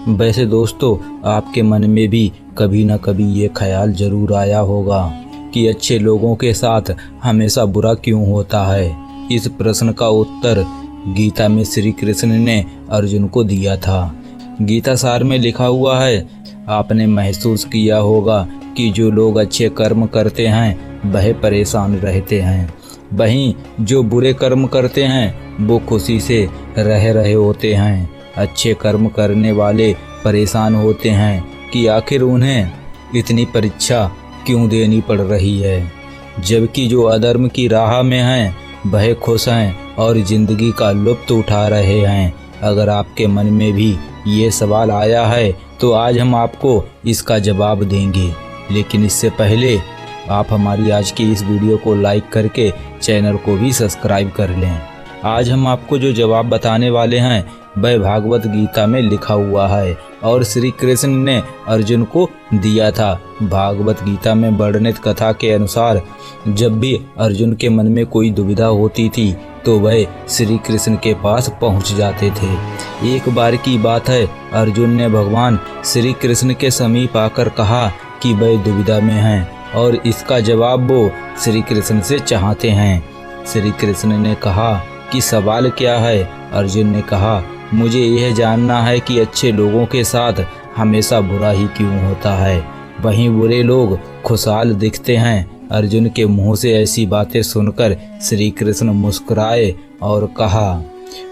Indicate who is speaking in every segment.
Speaker 1: वैसे दोस्तों, आपके मन में भी कभी न कभी ये ख्याल जरूर आया होगा कि अच्छे लोगों के साथ हमेशा बुरा क्यों होता है। इस प्रश्न का उत्तर गीता में श्री कृष्ण ने अर्जुन को दिया था। गीता सार में लिखा हुआ है, आपने महसूस किया होगा कि जो लोग अच्छे कर्म करते हैं वह परेशान रहते हैं, वहीं जो बुरे कर्म करते हैं वो खुशी से रह रहे होते हैं। अच्छे कर्म करने वाले परेशान होते हैं कि आखिर उन्हें इतनी परीक्षा क्यों देनी पड़ रही है, जबकि जो अधर्म की राह में हैं वह खुश हैं और जिंदगी का लुत्फ उठा रहे हैं। अगर आपके मन में भी ये सवाल आया है तो आज हम आपको इसका जवाब देंगे, लेकिन इससे पहले आप हमारी आज की इस वीडियो को लाइक करके चैनल को भी सब्सक्राइब कर लें। आज हम आपको जो जवाब बताने वाले हैं वह भागवत गीता में लिखा हुआ है और श्री कृष्ण ने अर्जुन को दिया था। भागवत गीता में वर्णित कथा के अनुसार जब भी अर्जुन के मन में कोई दुविधा होती थी तो वह श्री कृष्ण के पास पहुंच जाते थे। एक बार की बात है, अर्जुन ने भगवान श्री कृष्ण के समीप आकर कहा कि वह दुविधा में हैं और इसका जवाब वो श्री कृष्ण से चाहते हैं। श्री कृष्ण ने कहा कि सवाल क्या है। अर्जुन ने कहा, मुझे यह जानना है कि अच्छे लोगों के साथ हमेशा बुरा ही क्यों होता है, वहीं बुरे लोग खुशहाल दिखते हैं। अर्जुन के मुंह से ऐसी बातें सुनकर श्री कृष्ण मुस्कुराए और कहा,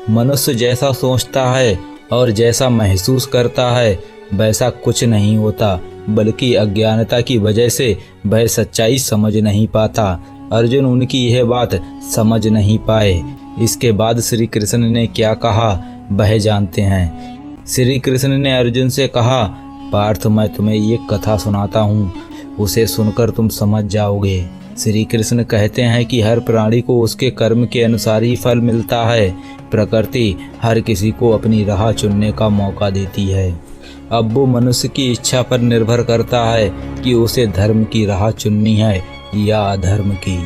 Speaker 1: मनुष्य जैसा सोचता है और जैसा महसूस करता है वैसा कुछ नहीं होता, बल्कि अज्ञानता की वजह से वह सच्चाई समझ नहीं पाता। अर्जुन उनकी यह बात समझ नहीं पाए। इसके बाद श्री कृष्ण ने क्या कहा वह जानते हैं। श्री कृष्ण ने अर्जुन से कहा, पार्थ, मैं तुम्हें एक कथा सुनाता हूँ, उसे सुनकर तुम समझ जाओगे। श्री कृष्ण कहते हैं कि हर प्राणी को उसके कर्म के अनुसार ही फल मिलता है। प्रकृति हर किसी को अपनी राह चुनने का मौका देती है। अब वो मनुष्य की इच्छा पर निर्भर करता है कि उसे धर्म की राह चुननी है या अधर्म की।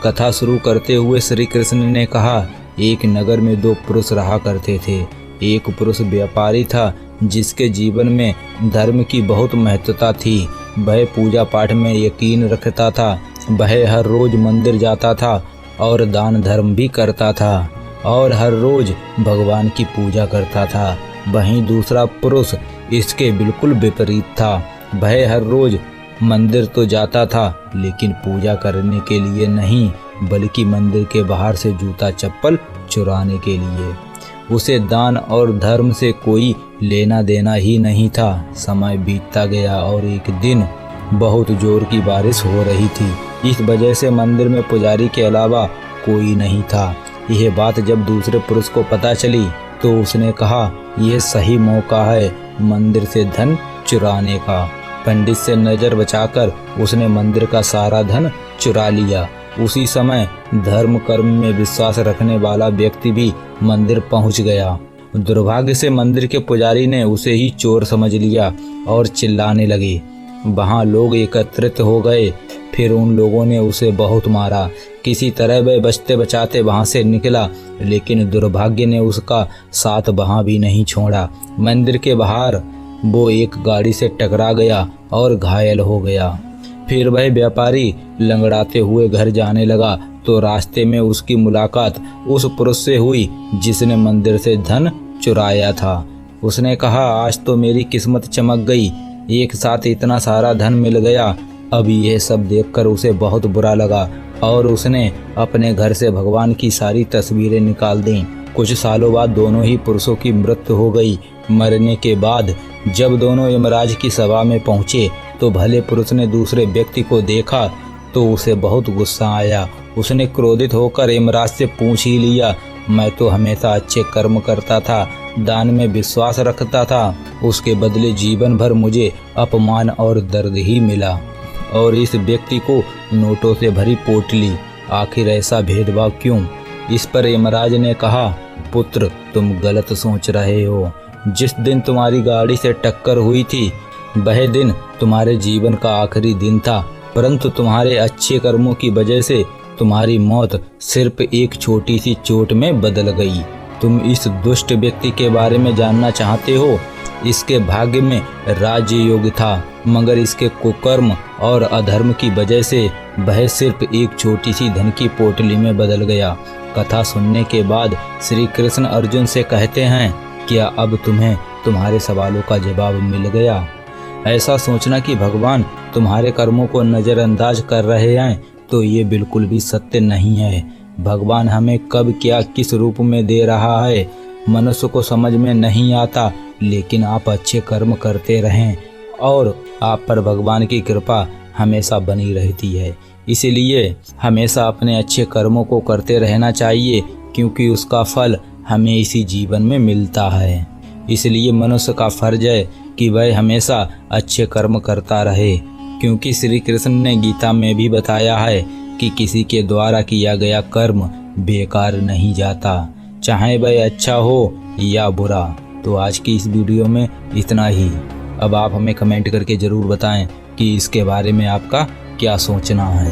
Speaker 1: कथा शुरू करते हुए श्री कृष्ण ने कहा, एक नगर में दो पुरुष रहा करते थे। एक पुरुष व्यापारी था जिसके जीवन में धर्म की बहुत महत्वता थी। वह पूजा पाठ में यकीन रखता था। वह हर रोज मंदिर जाता था और दान धर्म भी करता था और हर रोज भगवान की पूजा करता था। वहीं दूसरा पुरुष इसके बिल्कुल विपरीत था। वह हर रोज मंदिर तो जाता था लेकिन पूजा करने के लिए नहीं, बल्कि मंदिर के बाहर से जूता चप्पल चुराने के लिए। उसे दान और धर्म से कोई लेना देना ही नहीं था। समय बीतता गया और एक दिन बहुत जोर की बारिश हो रही थी। इस वजह से मंदिर में पुजारी के अलावा कोई नहीं था। यह बात जब दूसरे पुरुष को पता चली तो उसने कहा, यह सही मौका है मंदिर से धन चुराने का। पंडित से नजर बचाकर उसने मंदिर का सारा धन चुरा लिया। उसी समय धर्म कर्म में विश्वास रखने वाला व्यक्ति भी मंदिर पहुंच गया। दुर्भाग्य से मंदिर के पुजारी ने उसे ही चोर समझ लिया और चिल्लाने लगे। वहां लोग एकत्रित हो गए। फिर उन लोगों ने उसे बहुत मारा। किसी तरह वह बचते बचाते वहां से निकला, लेकिन दुर्भाग्य ने उसका साथ वहां भी नहीं छोड़ा। मंदिर के बाहर वो एक गाड़ी से टकरा गया और घायल हो गया। फिर वह व्यापारी लंगड़ाते हुए घर जाने लगा तो रास्ते में उसकी मुलाकात उस पुरुष से हुई जिसने मंदिर से धन चुराया था। उसने कहा, आज तो मेरी किस्मत चमक गई, एक साथ इतना सारा धन मिल गया। अब यह सब देखकर उसे बहुत बुरा लगा और उसने अपने घर से भगवान की सारी तस्वीरें निकाल दी। कुछ सालों बाद दोनों ही पुरुषों की मृत्यु हो गई। मरने के बाद जब दोनों यमराज की सभा में पहुंचे तो भले पुरुष ने दूसरे व्यक्ति को देखा तो उसे बहुत गुस्सा आया। उसने क्रोधित होकर यमराज से पूछ ही लिया, मैं तो हमेशा अच्छे कर्म करता था, दान में विश्वास रखता था, उसके बदले जीवन भर मुझे अपमान और दर्द ही मिला और इस व्यक्ति को नोटों से भरी पोटली, आखिर ऐसा भेदभाव क्यों? इस पर यमराज ने कहा, पुत्र, तुम गलत सोच रहे हो। जिस दिन तुम्हारी गाड़ी से टक्कर हुई थी वह दिन तुम्हारे जीवन का आखिरी दिन था, परंतु तुम्हारे अच्छे कर्मों की वजह से तुम्हारी मौत सिर्फ एक छोटी सी चोट में बदल गई। तुम इस दुष्ट व्यक्ति के बारे में जानना चाहते हो? इसके भाग्य में राज्य योग था, मगर इसके कुकर्म और अधर्म की वजह से वह सिर्फ एक छोटी सी धन की पोटली में बदल गया। कथा सुनने के बाद श्री कृष्ण अर्जुन से कहते हैं, क्या अब तुम्हें तुम्हारे सवालों का जवाब मिल गया? ऐसा सोचना कि भगवान तुम्हारे कर्मों को नज़रअंदाज कर रहे हैं तो ये बिल्कुल भी सत्य नहीं है। भगवान हमें कब क्या किस रूप में दे रहा है मनुष्य को समझ में नहीं आता, लेकिन आप अच्छे कर्म करते रहें और आप पर भगवान की कृपा हमेशा बनी रहती है। इसलिए हमेशा अपने अच्छे कर्मों को करते रहना चाहिए, क्योंकि उसका फल हमें इसी जीवन में मिलता है। इसलिए मनुष्य का फर्ज है कि वह हमेशा अच्छे कर्म करता रहे, क्योंकि श्री कृष्ण ने गीता में भी बताया है कि किसी के द्वारा किया गया कर्म बेकार नहीं जाता, चाहे वह अच्छा हो या बुरा। तो आज की इस वीडियो में इतना ही। अब आप हमें कमेंट करके ज़रूर बताएं कि इसके बारे में आपका क्या सोचना है।